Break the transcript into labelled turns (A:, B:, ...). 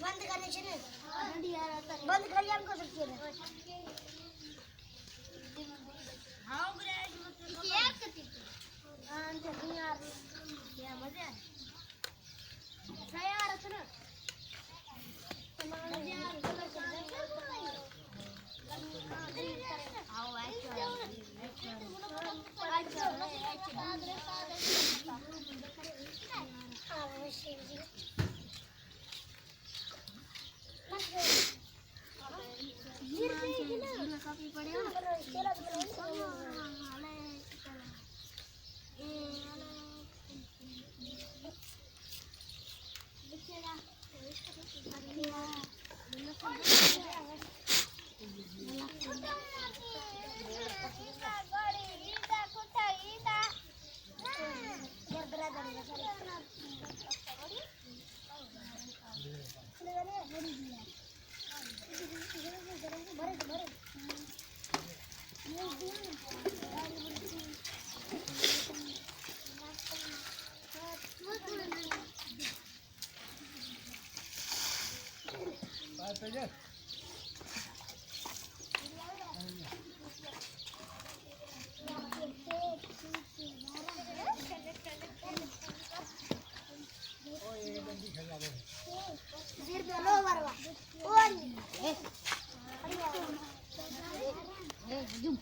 A: बंद करने से ना बंद कर लिया हमको सबसे ना हाँ उगरे ये आप कितनी हाँ चलिए यार क्या मजा saya harus na semangat dia harus Jom.